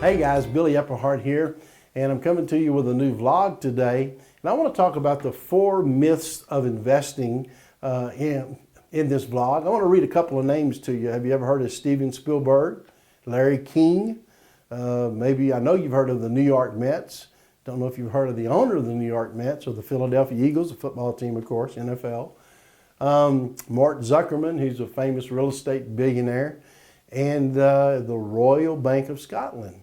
Hey guys, Billy Epperhart here, and I'm coming to you with a new vlog today. And I want to talk about the 4 myths of investing in this vlog. I want to read a couple of names to you. Have you ever heard of Steven Spielberg, Larry King? Maybe I know you've heard of the New York Mets. Don't know if you've heard of the owner of the New York Mets or the Philadelphia Eagles, a football team, of course, NFL. Mark Zuckerman, who's a famous real estate billionaire, and the Royal Bank of Scotland.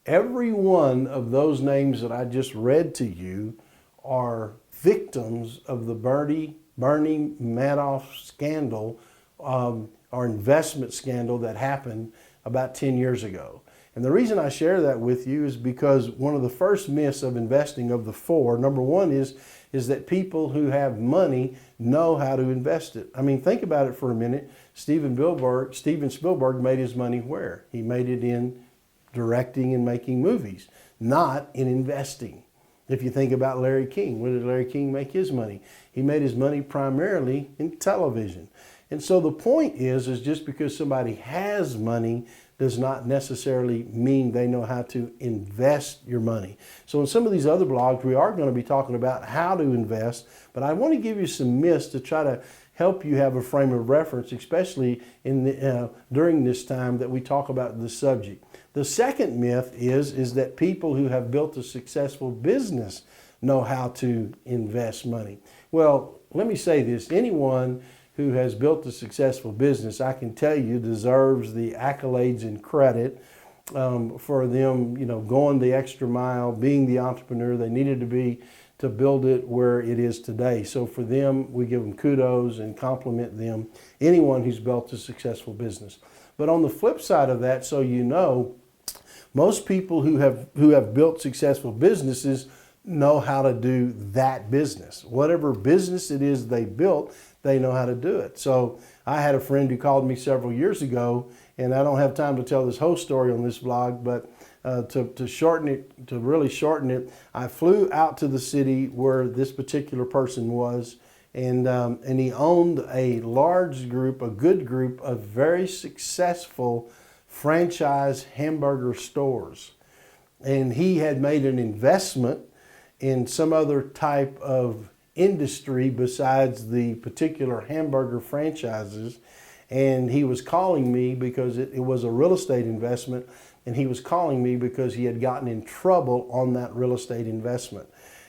Every one of those names that I just read to you are victims of the Bernie Madoff scandal, or investment scandal that happened about 10 years ago. And the reason I share that with you is because one of the first myths of investing of the 4, number one is that people who have money know how to invest it. I mean, think about it for a minute. Steven Spielberg made his money where? He made it in directing and making movies, not in investing. If you think about Larry King, where did Larry King make his money? He made his money primarily in television. And so the point is just because somebody has money does not necessarily mean they know how to invest your money. So in some of these other blogs, we are going to be talking about how to invest, but I want to give you some myths to try to help you have a frame of reference, especially during this time that we talk about this subject. The second myth is that people who have built a successful business know how to invest money. Well, let me say this. Anyone who has built a successful business, I can tell you, deserves the accolades and credit for them, going the extra mile, being the entrepreneur they needed to be to build it where it is today. So for them, we give them kudos and compliment them, anyone who's built a successful business. But on the flip side of that, so you know, most people who have built successful businesses know how to do that business. Whatever business it is they built, they know how to do it. So I had a friend who called me several years ago, and I don't have time to tell this whole story on this vlog, but to really shorten it, I flew out to the city where this particular person was, and he owned a large group, a good group of very successful franchise hamburger stores. And he had made an investment in some other type of industry besides the particular hamburger franchises. And he was calling me because it was a real estate investment. And he was calling me because he had gotten in trouble on that real estate investment.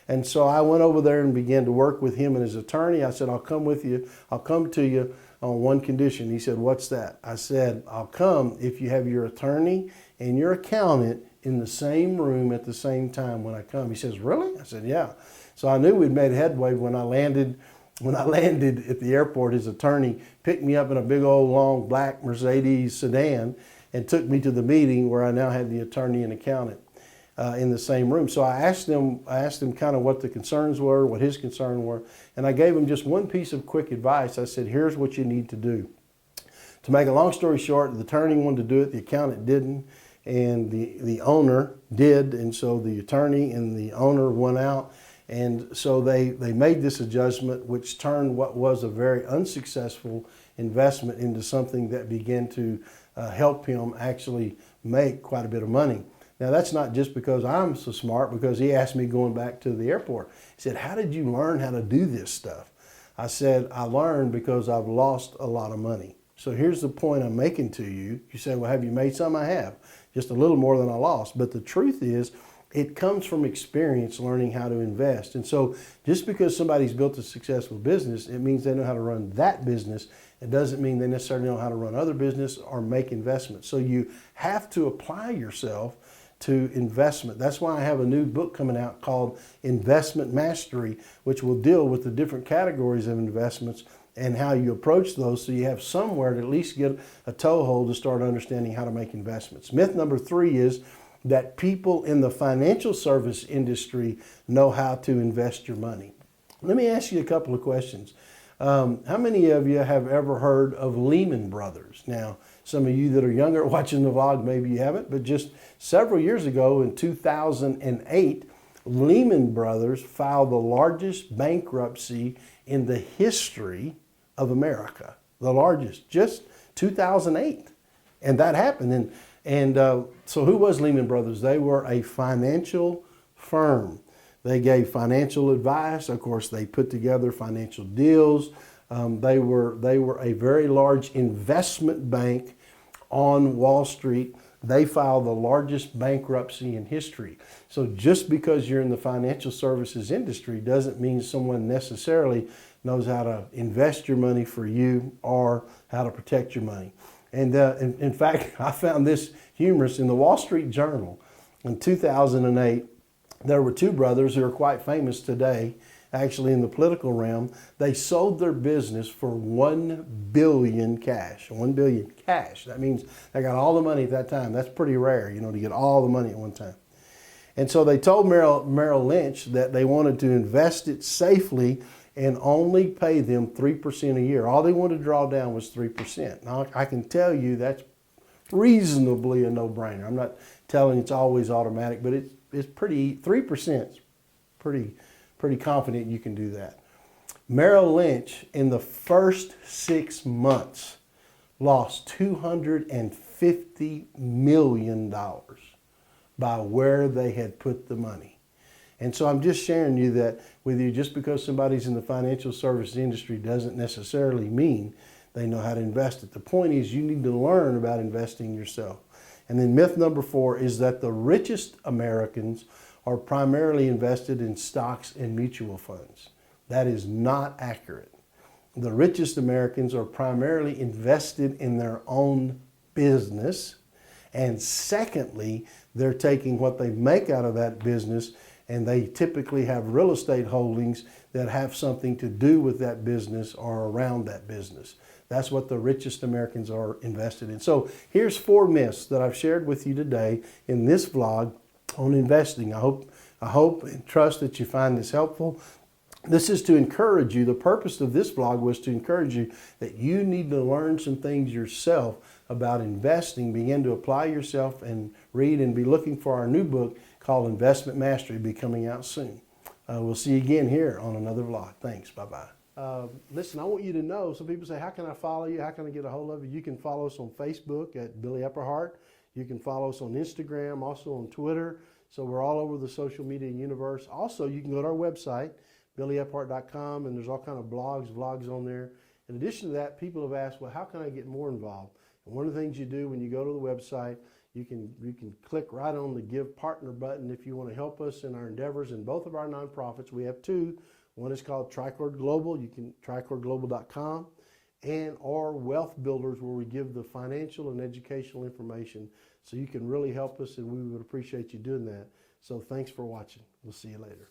And so I went over there and began to work with him and his attorney. I said, I'll come with you. I'll come to you on one condition. He said, what's that? I said, I'll come if you have your attorney and your accountant in the same room at the same time when I come. He says, really? I said, yeah. So I knew we'd made headway when I landed at the airport. His attorney picked me up in a big old long black Mercedes sedan and took me to the meeting where I now had the attorney and accountant in the same room. So I asked him kind of what the concerns were, what his concerns were, and I gave him just one piece of quick advice. I said, here's what you need to do. To make a long story short, the attorney wanted to do it, the accountant didn't, and the owner did, and so the attorney and the owner went out, and so they made this adjustment, which turned what was a very unsuccessful investment into something that began to help him actually make quite a bit of money. Now, that's not just because I'm so smart, because he asked me going back to the airport. He said, how did you learn how to do this stuff? I said, I learned because I've lost a lot of money. So here's the point I'm making to you. You say, well, have you made some? I have. Just a little more than I lost. But the truth is, it comes from experience learning how to invest. And so just because somebody's built a successful business, it means they know how to run that business. It doesn't mean they necessarily know how to run other business or make investments. So you have to apply yourself to investment. That's why I have a new book coming out called Investment Mastery, which will deal with the different categories of investments and how you approach those, so you have somewhere to at least get a toehold to start understanding how to make investments. Myth number 3 is that people in the financial service industry know how to invest your money. Let me ask you a couple of questions. How many of you have ever heard of Lehman Brothers? Now, some of you that are younger watching the vlog, maybe you haven't, but just several years ago in 2008, Lehman Brothers filed the largest bankruptcy in the history of America. The largest, just 2008. And that happened. And so who was Lehman Brothers? They were a financial firm. They gave financial advice. Of course, they put together financial deals. They were a very large investment bank on Wall Street. They filed the largest bankruptcy in history. So just because you're in the financial services industry doesn't mean someone necessarily knows how to invest your money for you or how to protect your money. And in fact, I found this humorous. In the Wall Street Journal in 2008, there were two brothers who are quite famous today, actually in the political realm. They sold their business for $1 billion cash. $1 billion cash. That means they got all the money at that time. That's pretty rare, you know, to get all the money at one time. And so they told Merrill Lynch that they wanted to invest it safely and only pay them 3% a year. All they wanted to draw down was 3%. Now, I can tell you that's reasonably a no-brainer. I'm not telling it's always automatic, but it's pretty, 3% is pretty confident you can do that. Merrill Lynch, in the first 6 months, lost $250 million by where they had put the money. And so I'm just sharing you that with you. Just because somebody's in the financial services industry doesn't necessarily mean they know how to invest it. The point is you need to learn about investing yourself. And then myth number 4 is that the richest Americans are primarily invested in stocks and mutual funds. That is not accurate. The richest Americans are primarily invested in their own business. And secondly, they're taking what they make out of that business, and they typically have real estate holdings that have something to do with that business or around that business. That's what the richest Americans are invested in. So here's 4 myths that I've shared with you today in this vlog on investing. I hope and trust that you find this helpful. This is to encourage you. The purpose of this vlog was to encourage you that you need to learn some things yourself about investing, begin to apply yourself and read and be looking for our new book called Investment Mastery. It'll be coming out soon. We'll see you again here on another vlog. Thanks. Bye-bye. Listen, I want you to know, some people say, how can I follow you? How can I get a hold of you? You can follow us on Facebook at Billy Epperhart. You can follow us on Instagram, also on Twitter. So we're all over the social media universe. Also, you can go to our website, BillyEpperhart.com, and there's all kind of blogs, vlogs on there. In addition to that, people have asked, well, how can I get more involved? And one of the things you do when you go to the website, you can click right on the Give Partner button if you want to help us in our endeavors in both of our nonprofits. We have 2. One is called Tricord Global. You can tricordglobal.com, and our Wealth Builders, where we give the financial and educational information so you can really help us, and we would appreciate you doing that. So thanks for watching. We'll see you later.